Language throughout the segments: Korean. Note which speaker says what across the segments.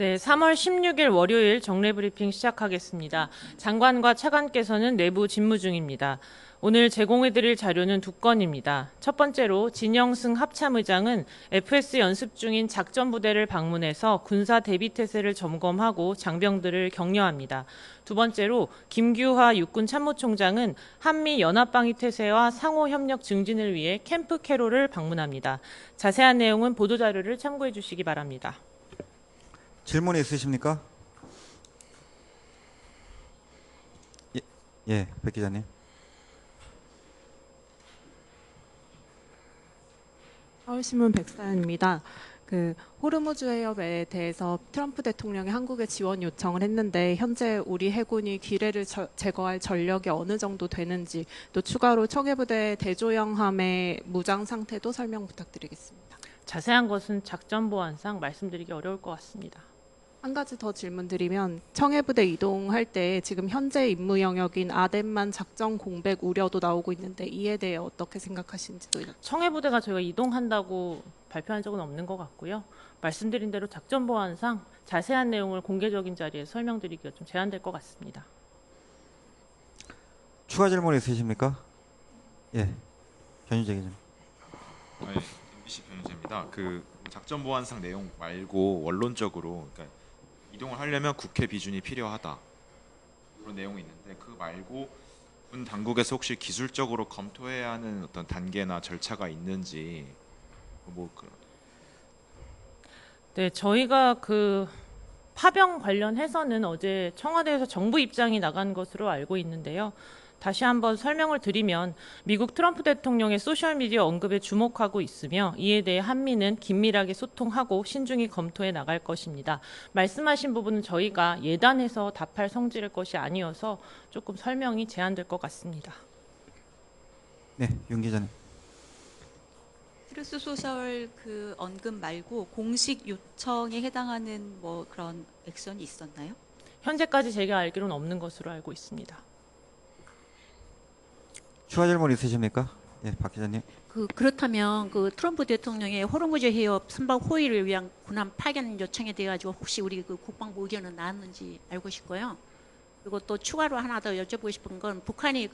Speaker 1: 네, 3월 16일 월요일 정례 브리핑 시작하겠습니다. 장관과 차관께서는 내부 직무 중입니다. 오늘 제공해드릴 자료는 두 건입니다. 첫 번째로 진영승 합참의장은 FS 연습 중인 작전부대를 방문해서 군사 대비태세를 점검하고 장병들을 격려합니다. 두 번째로 김규하 육군 참모총장은 한미 연합방위 태세와 상호 협력 증진을 위해 캠프 캐롤을 방문합니다. 자세한 내용은 보도자료를 참고해 주시기 바랍니다.
Speaker 2: 질문 있으십니까? 예, 백 기자님.
Speaker 3: 서울신문 백사연입니다. 호르무즈 해협에 대해서 트럼프 대통령이 한국에 지원 요청을 했는데 현재 우리 해군이 기뢰를 제거할 전력이 어느 정도 되는지, 또 추가로 청해부대 대조영함의 무장 상태도 설명 부탁드리겠습니다.
Speaker 1: 자세한 것은 작전보안상 말씀드리기 어려울 것 같습니다.
Speaker 3: 한 가지 더 질문드리면, 청해부대 이동할 때 지금 현재 임무 영역인 아덴만 작전 공백 우려도 나오고 있는데 이에 대해 어떻게 생각하시는지도.
Speaker 1: 청해부대가 저희가 이동한다고 발표한 적은 없는 것 같고요. 말씀드린 대로 작전보안상 자세한 내용을 공개적인 자리에서 설명드리기가 좀 제한될 것 같습니다.
Speaker 2: 추가 질문 있으십니까? 예, 변희재 기자님.
Speaker 4: 네, MBC 변희재입니다. 작전 보안상 내용 말고 원론적으로, 그러니까 이동을 하려면 국회 비준이 필요하다, 그런 내용이 있는데, 그 말고 군 당국에서 혹시 기술적으로 검토해야 하는 어떤 단계나 절차가 있는지
Speaker 1: 네, 저희가 파병 관련해서는 어제 청와대에서 정부 입장이 나간 것으로 알고 있는데요. 다시 한번 설명을 드리면 미국 트럼프 대통령의 소셜미디어 언급에 주목하고 있으며 이에 대해 한미는 긴밀하게 소통하고 신중히 검토해 나갈 것입니다. 말씀하신 부분은 저희가 예단해서 답할 성질의 것이 아니어서 조금 설명이 제한될 것 같습니다.
Speaker 2: 네, 윤 기자님.
Speaker 5: 트루스 소셜 언급 말고 공식 요청에 해당하는 그런 액션이 있었나요?
Speaker 1: 현재까지 제가 알기로는 없는 것으로 알고 있습니다.
Speaker 2: 추가 질문 있으십니까? 예, 박 기자님.
Speaker 6: 그렇다면 트럼프 대통령의 호르무즈 해협 선박 호위를 위한 군함 파견 요청에 대해 가지고 혹시 우리 국방부 의견은 나왔는지 알고 싶고요. 그리고 또 추가로 하나 더 여쭤보고 싶은 건, 북한이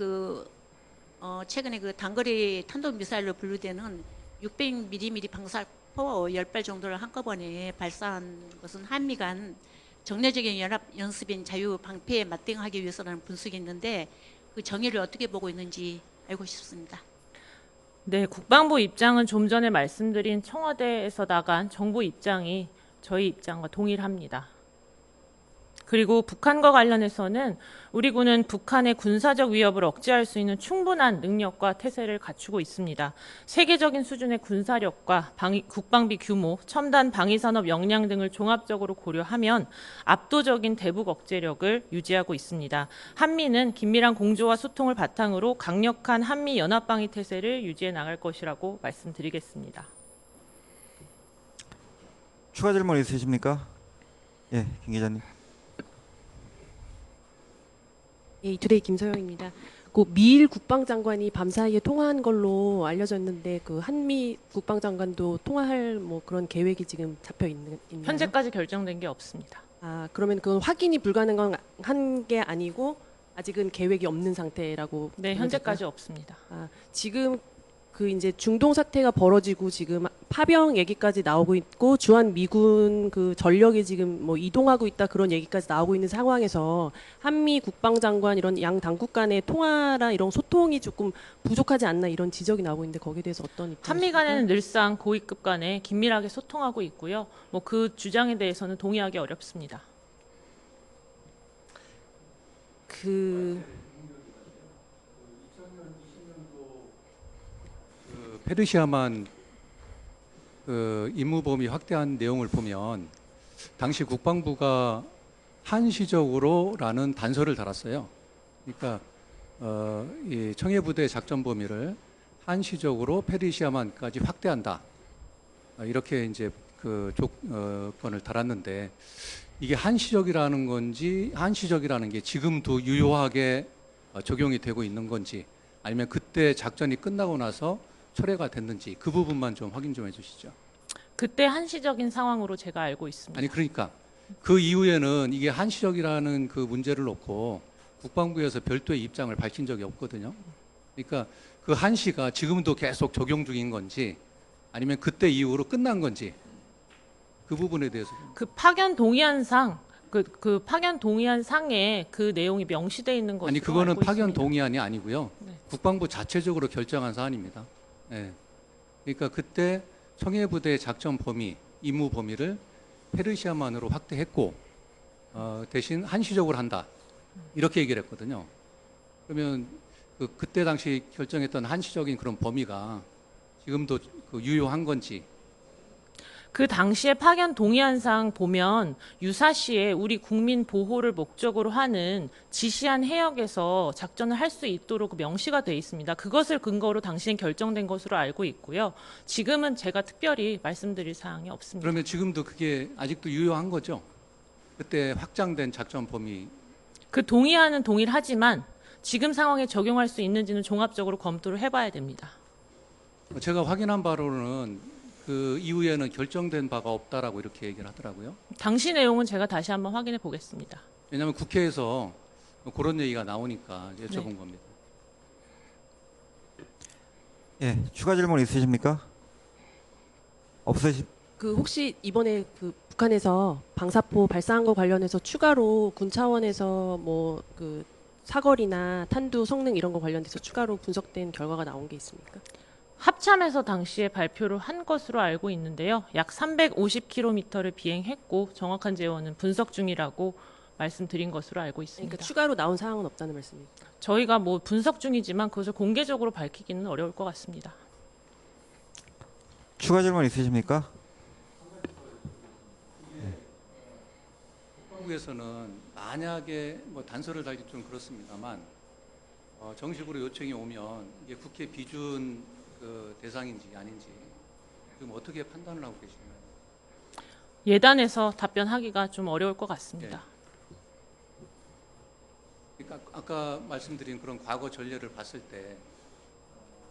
Speaker 6: 최근에 단거리 탄도미사일로 분류되는 600mm 방사포 10발 정도를 한꺼번에 발사한 것은 한미 간 정례적인 연합 연습인 자유 방패에 맞대응하기 위해서라는 분석이 있는데, 그 정의를 어떻게 보고 있는지 알고 싶습니다.
Speaker 1: 네, 국방부 입장은 좀 전에 말씀드린 청와대에서 나간 정부 입장이 저희 입장과 동일합니다. 그리고 북한과 관련해서는 우리 군은 북한의 군사적 위협을 억제할 수 있는 충분한 능력과 태세를 갖추고 있습니다. 세계적인 수준의 군사력과 국방비 규모, 첨단 방위산업 역량 등을 종합적으로 고려하면 압도적인 대북 억제력을 유지하고 있습니다. 한미는 긴밀한 공조와 소통을 바탕으로 강력한 한미 연합방위 태세를 유지해 나갈 것이라고 말씀드리겠습니다.
Speaker 2: 추가 질문 있으십니까? 예, 김 기자님.
Speaker 7: 예, 이투데이 김서영입니다. 미일 국방장관이 밤사이에 통화한 걸로 알려졌는데 한미 국방장관도 통화할 그런 계획이 지금 잡혀 있나요?
Speaker 1: 현재까지 결정된 게 없습니다.
Speaker 7: 그러면 그건 확인이 불가능한 게 아니고 아직은 계획이 없는 상태라고?
Speaker 1: 네, 현재까지 없습니다.
Speaker 7: 지금 이제 중동 사태가 벌어지고 지금 파병 얘기까지 나오고 있고 주한 미군 전력이 지금 이동하고 있다, 그런 얘기까지 나오고 있는 상황에서 한미 국방장관 이런 양 당국 간의 통화나 이런 소통이 조금 부족하지 않나, 이런 지적이 나오고 있는데 거기에 대해서 어떤 입장이십니까?
Speaker 1: 한미 간에는 늘상 고위급 간에 긴밀하게 소통하고 있고요. 그 주장에 대해서는 동의하기 어렵습니다.
Speaker 8: 페르시아만 임무 범위 확대한 내용을 보면 당시 국방부가 한시적으로라는 단서를 달았어요. 그러니까 이 청해부대 작전 범위를 한시적으로 페르시아만까지 확대한다, 이렇게 이제 조건을 달았는데, 이게 한시적이라는 게 지금도 유효하게 적용이 되고 있는 건지, 아니면 그때 작전이 끝나고 나서 철회가 됐는지, 그 부분만 좀 확인 좀 해주시죠.
Speaker 1: 그때 한시적인 상황으로 제가 알고 있습니다.
Speaker 8: 아니, 그러니까 그 이후에는 이게 한시적이라는 그 문제를 놓고 국방부에서 별도의 입장을 밝힌 적이 없거든요. 그러니까 그 한시가 지금도 계속 적용 중인 건지 아니면 그때 이후로 끝난 건지 그 부분에 대해서
Speaker 1: 그 파견 동의안 상, 그 파견 동의안 상에 그 내용이 명시되어 있는 것으로
Speaker 8: 아니 그거는
Speaker 1: 알고
Speaker 8: 파견
Speaker 1: 있습니다.
Speaker 8: 동의안이 아니고요.
Speaker 1: 네.
Speaker 8: 국방부 자체적으로 결정한 사안입니다. 예. 그러니까 그때 청해부대의 작전 범위, 임무 범위를 페르시아만으로 확대했고 대신 한시적으로 한다 이렇게 얘기를 했거든요. 그러면 그때 당시 결정했던 한시적인 그런 범위가 지금도 그 유효한 건지
Speaker 1: 그 당시에 파견 동의안상 보면 유사시에 우리 국민 보호를 목적으로 하는 지시한 해역에서 작전을 할 수 있도록 명시가 돼 있습니다. 그것을 근거로 당시엔 결정된 것으로 알고 있고요. 지금은 제가 특별히 말씀드릴 사항이 없습니다.
Speaker 8: 그러면 지금도 그게 아직도 유효한 거죠? 그때 확장된 작전 범위
Speaker 1: 그 동의안은 동일하지만 지금 상황에 적용할 수 있는지는 종합적으로 검토를 해봐야 됩니다.
Speaker 8: 제가 확인한 바로는 그 이후에는 결정된 바가 없다라고 이렇게 얘기를 하더라고요.
Speaker 1: 당시 내용은 제가 다시 한번 확인해 보겠습니다.
Speaker 8: 왜냐하면 국회에서 그런 얘기가 나오니까 여쭤본
Speaker 1: 네.
Speaker 8: 겁니다.
Speaker 2: 예, 추가 질문 있으십니까? 없으시?
Speaker 7: 그 혹시 이번에 그 북한에서 방사포 발사한 거 관련해서 추가로 군 차원에서 뭐 그 사거리나 탄두 성능 이런 거 관련돼서 추가로 분석된 결과가 나온 게 있습니까?
Speaker 1: 합참에서 당시에 발표를 한 것으로 알고 있는데요. 약 350km를 비행했고 정확한 재원은 분석 중이라고 말씀드린 것으로 알고 있습니다.
Speaker 7: 그러니까 추가로 나온 사항은 없다는 말씀입니다.
Speaker 1: 저희가 뭐 분석 중이지만 그것을 공개적으로 밝히기는 어려울 것 같습니다.
Speaker 2: 추가 질문 있으십니까?
Speaker 8: 국방부에서는 만약에 뭐 단서를 달기 좀 그렇습니다만 정식으로 요청이 오면 이게 국회 비준 그 대상인지 아닌지 지금 어떻게 판단을 하고 계시나요?
Speaker 1: 예단해서 답변하기가 좀 어려울 것 같습니다.
Speaker 8: 그러니까 아까 말씀드린 그런 과거 전례를 봤을 때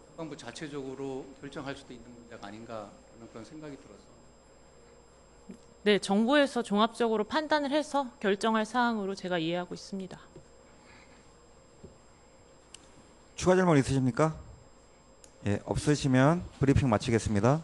Speaker 8: 국방부 자체적으로 결정할 수도 있는 문제가 아닌가 하는 그런 생각이 들어서
Speaker 1: 네, 정부에서 종합적으로 판단을 해서 결정할 사항으로 제가 이해하고 있습니다.
Speaker 2: 추가 질문 있으십니까? 예, 없으시면 브리핑 마치겠습니다.